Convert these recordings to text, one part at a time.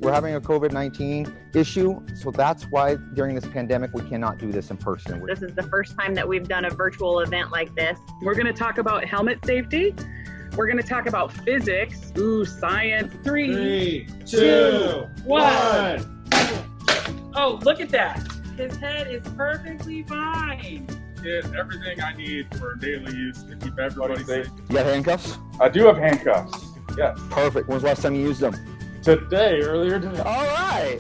we're having a COVID-19 issue, so that's why during this pandemic we cannot do this in person. This is the first time that we've done a virtual event like this. We're going to talk about helmet safety. We're going to talk about physics. Ooh, science. 3, 2, 1. Oh, look at that. His head is perfectly fine. Get everything I need for daily use to keep everybody safe. You got handcuffs? I do have handcuffs. Yes. Perfect. When's the last time you used them? Today, earlier today. All right.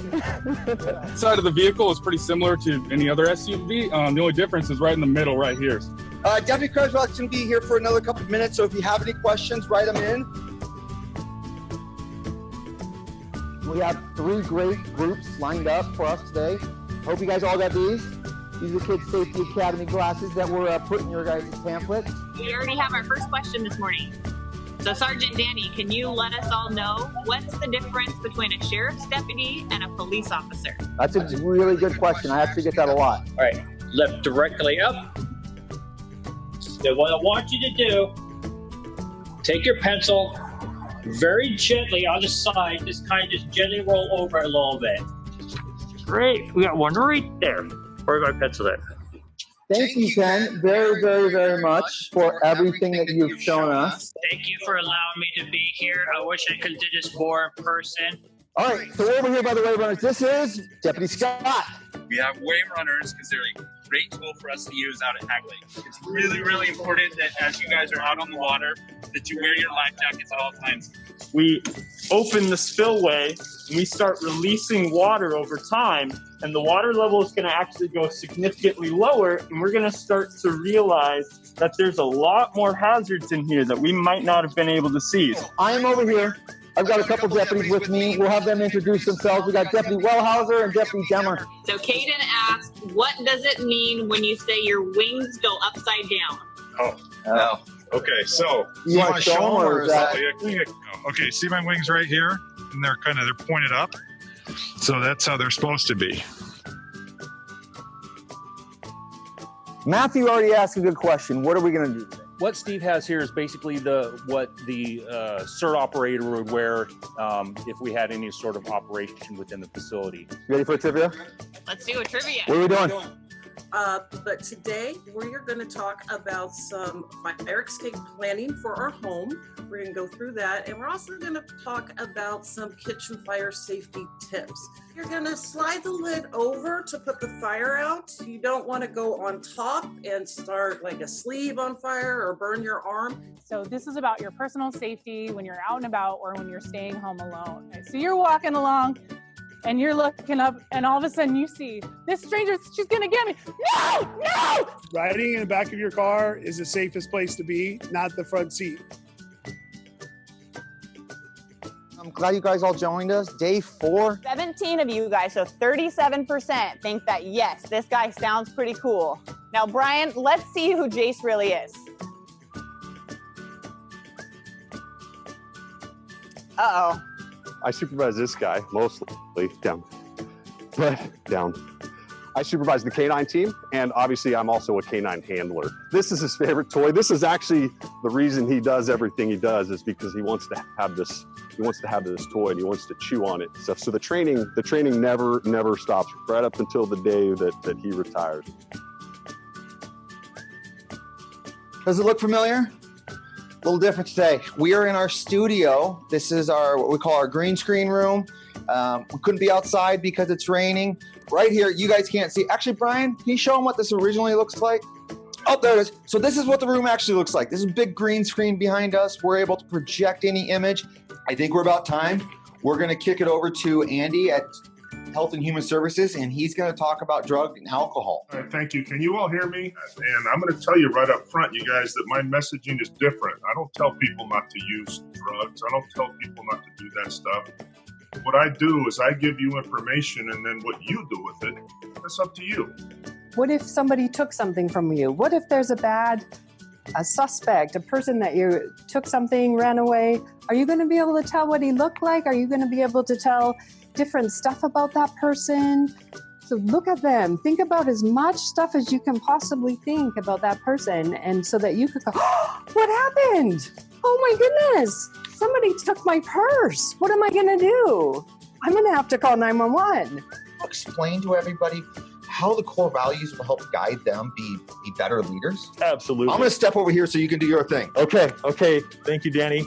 Side of the vehicle is pretty similar to any other SUV. The only difference is right in the middle, right here. Deputy Creswell's going to be here for another couple of minutes, so if you have any questions, write them in. We have 3 great groups lined up for us today. Hope you guys all got these. These are the Kids Safety Academy glasses that were put in your guys' pamphlet. We already have our first question this morning. So Sergeant Danny, can you let us all know what's the difference between a sheriff's deputy and a police officer? That's a really good question. I actually get that a lot. All right, lift directly up. Then what I want you to do, take your pencil very gently on the side, just gently roll over a little bit. Great, we got one right there. Where's my pencil at? Thank you, Ken, very, very, very much for everything that you've shown us. Thank you for allowing me to be here. I wish I could have did this more in person. All right, so over here by the way runners, this is Deputy Scott. We have wave runners because they're a great tool for us to use out at Hagley. It's really, really important that as you guys are out on the water, that you wear your life jackets at all times. We open the spillway and we start releasing water over time, and the water level is going to actually go significantly lower, and we're going to start to realize that there's a lot more hazards in here that we might not have been able to see. I am over here. I've got a couple deputies with me. We'll have them introduce themselves. We got Deputy Wellhauser and Deputy Demmer. So Caden asked, what does it mean when you say your wings go upside down? Oh. Okay, so You want to show them or is that? okay, see my wings right here, and they're pointed up. So that's how they're supposed to be. Matthew already asked a good question. What are we going to do today? What Steve has here is basically what the CERT operator would wear if we had any sort of operation within the facility. You ready for a trivia? Let's do a trivia. What are we doing? But today we're going to talk about some fire escape planning for our home. We're going to go through that, and we're also going to talk about some kitchen fire safety tips. You're going to slide the lid over to put the fire out. You don't want to go on top and start like a sleeve on fire or burn your arm. So this is about your personal safety when you're out and about or when you're staying home alone. So you're walking along and you're looking up, and all of a sudden you see this stranger, she's gonna get me. No, no! Riding in the back of your car is the safest place to be, not the front seat. I'm glad you guys all joined us. Day 4. 17 of you guys, so 37% think that, yes, this guy sounds pretty cool. Now, Brian, let's see who Jace really is. Uh-oh. I supervise this guy mostly down. I supervise the canine team, and obviously I'm also a canine handler. This is his favorite toy. This is actually the reason he does everything he does, is because he wants to have this. He wants to have this toy and he wants to chew on it. So the training never stops right up until the day that he retires. Does it look familiar? A little different today. We are in our studio. This is what we call our green screen room. We couldn't be outside because it's raining. Right here, you guys can't see. Actually, Brian, can you show them what this originally looks like? Oh, there it is. So this is what the room actually looks like. This is a big green screen behind us. We're able to project any image. I think we're about time. We're going to kick it over to Andy at Health and Human Services, and he's going to talk about drug and alcohol. All right, thank you. Can you all hear me? And I'm going to tell you right up front, you guys, that my messaging is different. I don't tell people not to use drugs. I don't tell people not to do that stuff. What I do is I give you information, and then what you do with it, that's up to you. What if somebody took something from you? What if there's a suspect, a person that you took something, ran away? Are you going to be able to tell what he looked like? Are you going to be able to tell different stuff about that person? So look at them. Think about as much stuff as you can possibly think about that person, and so that you could go, oh, what happened? Oh my goodness, somebody took my purse. What am I going to do? I'm going to have to call 911. Explain to everybody how the core values will help guide them be better leaders. Absolutely. I'm going to step over here so you can do your thing. Okay. Thank you, Danny.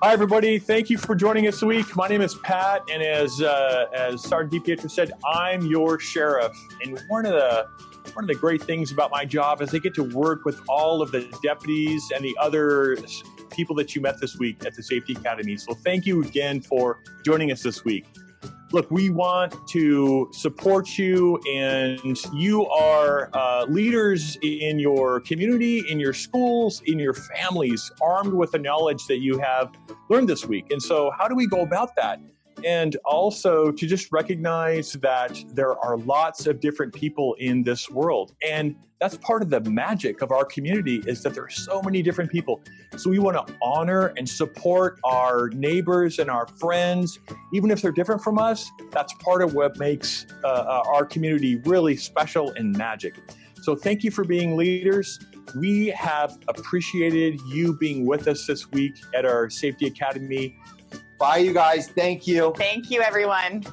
Hi, everybody. Thank you for joining us this week. My name is Pat, and as Sergeant DiPietro said, I'm your sheriff. And one of the great things about my job is I get to work with all of the deputies and the other people that you met this week at the Safety Academy. So thank you again for joining us this week. Look, we want to support you, and you are leaders in your community, in your schools, in your families, armed with the knowledge that you have learned this week. And so how do we go about that? And also to just recognize that there are lots of different people in this world. And that's part of the magic of our community, is that there are so many different people. So we want to honor and support our neighbors and our friends, even if they're different from us. That's part of what makes our community really special and magic. So thank you for being leaders. We have appreciated you being with us this week at our Safety Academy. Bye, you guys. Thank you. Thank you, everyone.